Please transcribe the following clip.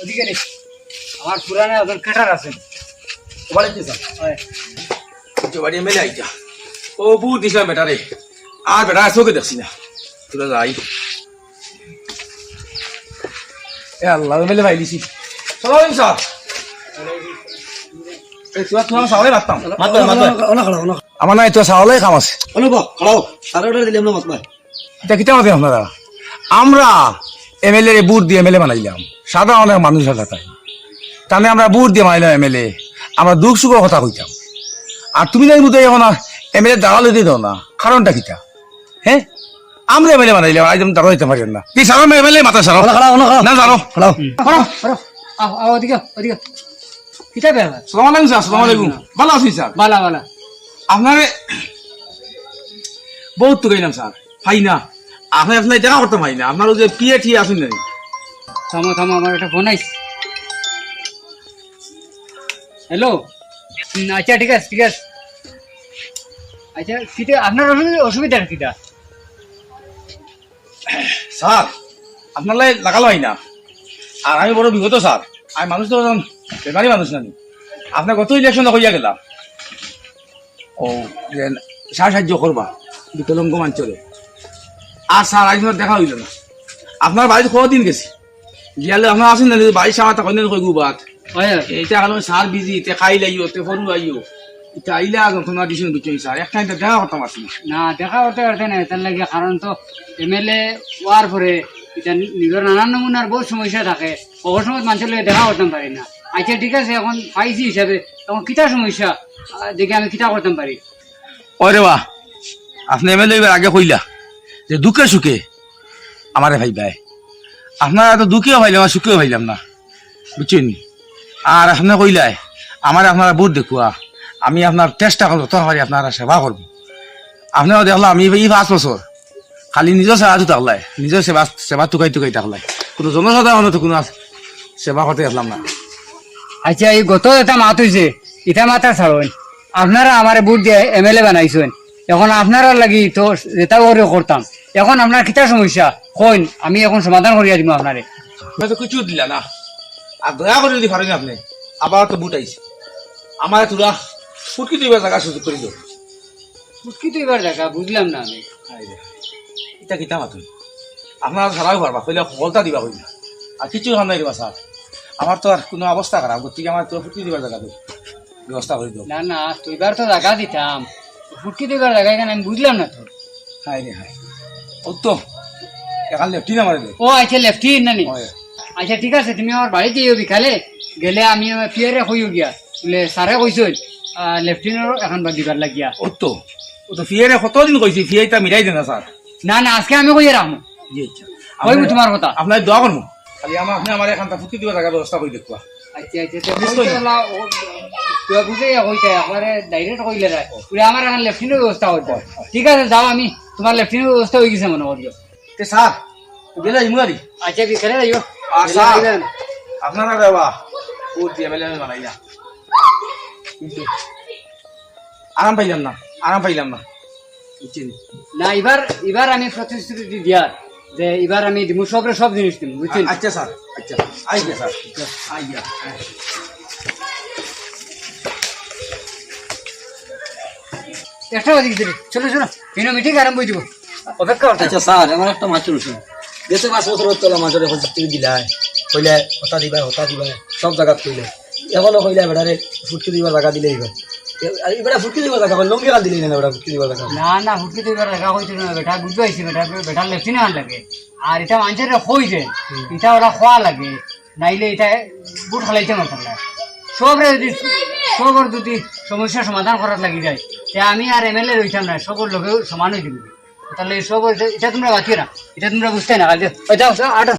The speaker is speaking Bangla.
ওদিকে নেই আমার পুরানো একজন ক্যাটার আছেন বাড়িতে স্যার বাড়ি মেলে আইটা ও বুট দিছিলাম বেটারে আর বেটা চোখে দেখছি না তোরা যাই এ আল্লাহ মেলে ভাই দিছি চলো স্যার তোমার সাহলে মারতাম আমার নাই তো সাহলে কাম আছে এটা কিতা মাতে আপনারা আমরা এমএলএ বুট দিয়ে এমএলএ বানাইলাম সাদা অনেক মানুষ আছে তাই তাহলে আমরা বুট দিয়ে বানাইলাম এমএলএ আমরা দুঃখ সুখের কথা কইতাম আর তুমি না বুঝতে এখন এমএলএ দাঁড়ালে দিয়ে দাও না কারণটা কিতা হ্যাঁ আমরা এমএলএ বানাইলাম একদম দাঁড়া দিতে পারেন না কি সারা এমএলএ মাথা সারা না জানো ওদিকে ওদিকে কিতা ব্যাপার সালাম আলাইকুম স্যার সালাম আলাইকুম ভালো আছি স্যার বালা বালা আপনারে বহুত তো গাইলাম স্যার হাই না আপনার আপনার দেখা করতাম হাই না আপনার যে পিএ টি আসুন না থামো থামো আমার একটা ফোন আইস হ্যালো আচ্ছা ঠিক আছে ঠিক আছে আচ্ছা কিতা আপনার অসুবিধা কিতা স্যার আপনার লাগালো হয় না আর আমি বড় বিগত স্যার আমি মানুষ তো বেমারি মানুষ নানি আপনার কত ইলেকশন হইয়া গেলাম ও যে সাহায্য করবা বিকলঙ্গ অঞ্চলে আর স্যার আজ দেখা হইল না আপনার বাড়িতে কদিন গেছি গিয়ালে আপনার আসেন না বাড়ির সামা তখন কই গুবাত এইটা কারণ স্যার বিজি তে খাই লাইও তে ফরু আইও এটা আইলা তোমার ডিসিশন বুঝছি স্যার একটা দেখা করতাম আসি না দেখা করতে পারতে না তার লাগে কারণ তো এমএলএ হওয়ার পরে এটা নিজের নানান নমুনার বহু সমস্যা থাকে বহু সময় মানুষের লগে দেখা করতাম পারি না আচ্ছা ঠিক আছে এখন পাইছি হিসাবে এখন কিতা সমস্যা দেখে আমি কিতা করতাম পারি ওরে বাহ আপনি এমএলএ এবার আগে কইলা যে দুঃখে সুখে আমারে ভাই ভাই আপনারা তো দুঃখেও ভাইলাম আর সুখেও ভাইলাম না বুঝছেন আর আপনি কইলাই আমার আপনারা বুট দেখুয়া আমি আপনার চেষ্টা করবো তরকারি আপনারা সেবা করবো আপনারা দেখলাম আমি এই 5 বছর খালি নিজের সেবা তো থাকলাই নিজের সেবা টুকাই থাকলাই কোনো জনসাধারণ তো কোনো সেবা করতে দেখলাম না আচ্ছা এই গত এটা মাত হয়েছে এটা মাথা ছাড়ুন আপনারা আমার বুট দিয়ে এমএলএ বানাইছেন এখন আপনারা লাগি তো যেটা করে করতাম এখন আপনার কিতা সমস্যা কইন আমি এখন সমাধান করিয়া দিব আপনারে তো কিছু দিলা না আর দয়া করে যদি পারেন আপনি আবার তো বুট আইছে আমার তোরা ফুটকি দিবার জায়গা সুযোগ করে দিও ফুটকি তো এবার দেখা বুঝলাম না আমি এটা কিতা মাতুন আপনারা ছাড়াও পারবা কইলে ফলতা দিবা কইলা আর কিছু কাম নাই দিবা স্যার আমার তো আর কোনো অবস্থা খারাপ গতিকে আমার তো ফুটকি দিবার জায়গা দিও ব্যবস্থা করে দিও না না তুইবার তো জায়গা দিতাম ফুটকি তো এবার জায়গা কেন আমি বুঝলাম না তো হাই রে হাই ও তো এখান লেফটিন আমার দে ও আচ্ছা লেফটি নানি আচ্ছা ঠিক আছে তুমি আমার বাড়িতে যাও বিকালে গেলে আমি ফিয়ারে হইও গিয়া বলে স্যারে কইছিল লেফটিনেরও এখন দিবার লাগিয়া ও তো ফিয়ারে কতদিন কইছি ফিয়াইটা মিলাই দেনা স্যার না না আজকে আমি কইয়া রাখবো জি আচ্ছা কইবো তোমার কথা আপনার দোয়া করবো খালি আপনি আমার এখানটা ফুটকি দিবার জায়গা ব্যবস্থা করে দেখবা আচ্ছা আচ্ছা তুই বুঝে কইতে একবারে ডাইরেক্ট কইলে রাখ পুরো আমার এখন লেফটিনের ব্যবস্থা হইতে ঠিক আছে যাও আমি তোমার লেফটিনের ব্যবস্থা হয়ে গেছে মনে করিও তে স্যার গেলে ইমুয়ারি আচ্ছা বিকালে যাইও আর স্যার আপনারা দেবা বুট দিয়ে এমএলএ বানাইলা কিন্তু আরাম পাইলাম না বুঝছেন না এবার আমি প্রতিশ্রুতি দিয়ার যে এবার আমি দিমু সব জিনিস দিমু বুঝছেন আচ্ছা স্যার আচ্ছা আইয়া স্যার আইয়া একটা বাজে গেছে চলো চলো এনে মিটিং আরম্ভ হয়ে দিব অপেক্ষা করতে আচ্ছা স্যার আমার একটা মাছের শুন দেশে 5 বছর তোলা মাছের এখন চিঠি দিলাই কইলে হতা দিবা সব জায়গা কইলে এখনো কইলে বেটারে ফুটকি দিবার জায়গা দিলেই হয় এবারে ফুটকি দিবার জায়গা লঙ্গি গাল দিলেই না বেটা ফুটকি দিবার জায়গা না ফুটকি দিবার জায়গা হইছিল না বেটা বুঝতে পাইছি বেটা লেফটিনে আন লাগে আর এটা মানুষের হই যে এটা ওরা খোয়া লাগে নাইলে এটা বুট খালাইতে মারতাম না সবর যদি সমস্যার সমাধান করার লাগি যায় আমি আর এমএলএ রইতাম না সবর লোকেও সমান হয়ে দিবি তাহলে সব এটা তোমরা বাকি না এটা তোমরা বুঝতে না যাও আটা